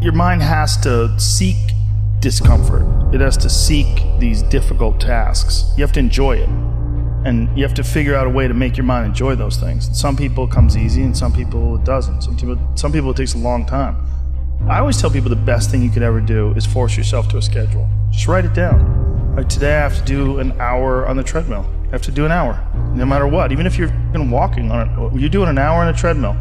Your mind has to seek discomfort. It has to seek these difficult tasks. You have to enjoy it. And you have to figure out a way to make your mind enjoy those things. And some people it comes easy and some people it doesn't. Some people it takes a long time. I always tell people the best thing you could ever do is force yourself to a schedule. Just write it down. Like today I have to do an hour on the treadmill. I have to do an hour, no matter what. Even if you're walking on it, you're doing an hour on a treadmill.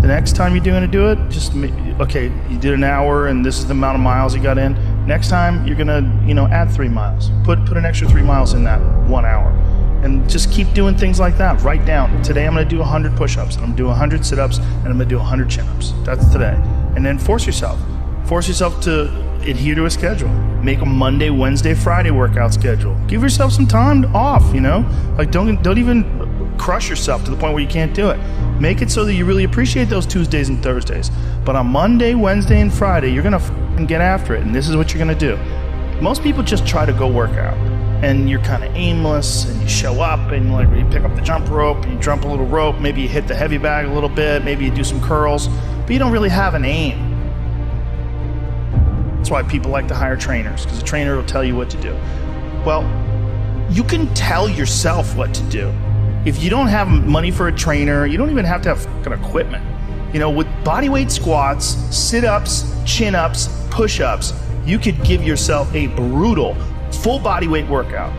The next time you're going to do it, okay, you did an hour and this is the amount of miles you got in. Next time you're going to, add 3 miles. Put an extra 3 miles in that 1 hour. And just keep doing things like that. Write down, today I'm going to do 100 push-ups, and I'm going to do 100 sit-ups, and I'm going to do 100 chin-ups. That's today. And then force yourself. Force yourself to adhere to a schedule. Make a Monday, Wednesday, Friday workout schedule. Give yourself some time off, Like don't even crush yourself to the point where you can't do it. Make it so that you really appreciate those Tuesdays and Thursdays. But on Monday, Wednesday, and Friday, you're going to get after it, and this is what you're going to do. Most people just try to go work out. And you're kind of aimless, and you show up, and you pick up the jump rope, and you jump a little rope, maybe you hit the heavy bag a little bit, maybe you do some curls, but you don't really have an aim. That's why people like to hire trainers, because a trainer will tell you what to do. Well, you can tell yourself what to do. If you don't have money for a trainer, you don't even have to have fucking equipment. With bodyweight squats, sit-ups, chin-ups, push-ups, you could give yourself a brutal full body weight workout.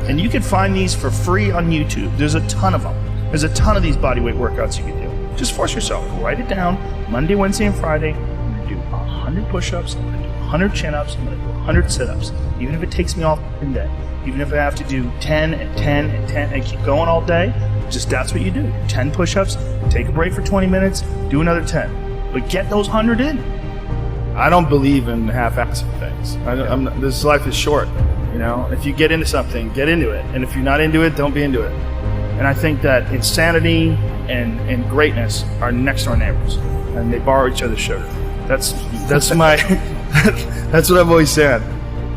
And you can find these for free on YouTube. There's a ton of them. There's a ton of these body weight workouts you can do. Just force yourself. Write it down. Monday, Wednesday, and Friday, I'm going to do 100 push-ups. I'm going to do 100 chin-ups. I'm going to do 100 sit-ups. Even if it takes me all the day. Even if I have to do 10 and 10 and 10 and keep going all day, just that's what you do. 10 push-ups, take a break for 20 minutes, do another 10. But get those 100 in. I don't believe in half-assing things. This life is short, If you get into something, get into it. And if you're not into it, don't be into it. And I think that insanity and greatness are next door neighbors, and they borrow each other's sugar. That's my that's what I've always said.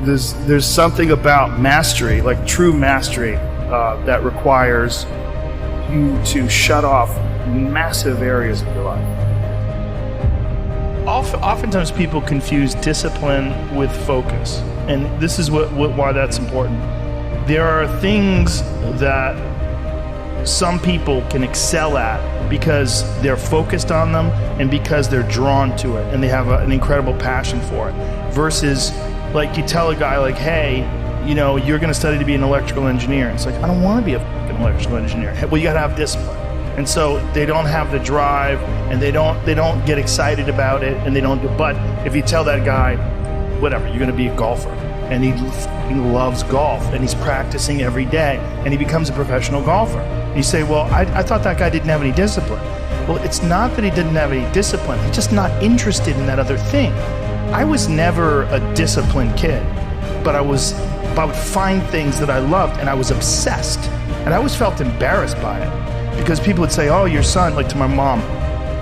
There's something about mastery, like true mastery, that requires you to shut off massive areas of your life. Oftentimes people confuse discipline with focus, and this is why that's important. There are things that some people can excel at because they're focused on them and because they're drawn to it and they have an incredible passion for it, versus like you tell a guy like, hey, you're going to study to be an electrical engineer. It's like, I don't want to be a fucking electrical engineer. Well, you got to have discipline. And so they don't have the drive, and they don't get excited about it, and they don't do. But if you tell that guy, whatever, you're going to be a golfer, and he loves golf, and he's practicing every day, and he becomes a professional golfer. And you say, well, I thought that guy didn't have any discipline. Well, it's not that he didn't have any discipline. He's just not interested in that other thing. I was never a disciplined kid, but I would find things that I loved, and I was obsessed, and I always felt embarrassed by it. Because people would say, oh, your son, like to my mom,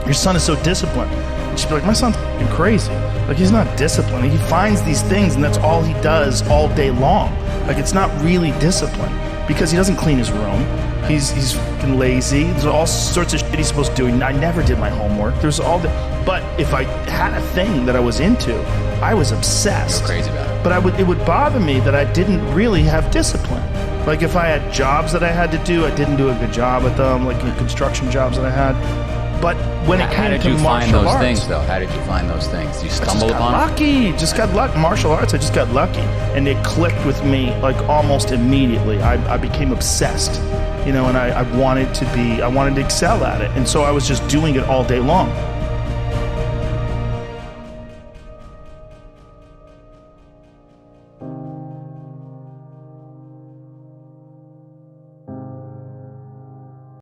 your son is so disciplined. And she'd be like, my son's f***ing crazy. Like, he's not disciplined. He finds these things, and that's all he does all day long. Like, it's not really discipline, because he doesn't clean his room. He's fucking lazy. There's all sorts of shit he's supposed to do. I never did my homework. There's all the... But if I had a thing that I was into, I was obsessed. You're crazy about it. But it would bother me that I didn't really have discipline. Like if I had jobs that I had to do, I didn't do a good job at them, like construction jobs that I had. But when it came to martial arts... How did you find those things, though? How did you find those things? You stumbled upon them? Just got lucky. Martial arts, I just got lucky. And it clicked with me like almost immediately. I became obsessed, and I wanted to excel at it. And so I was just doing it all day long.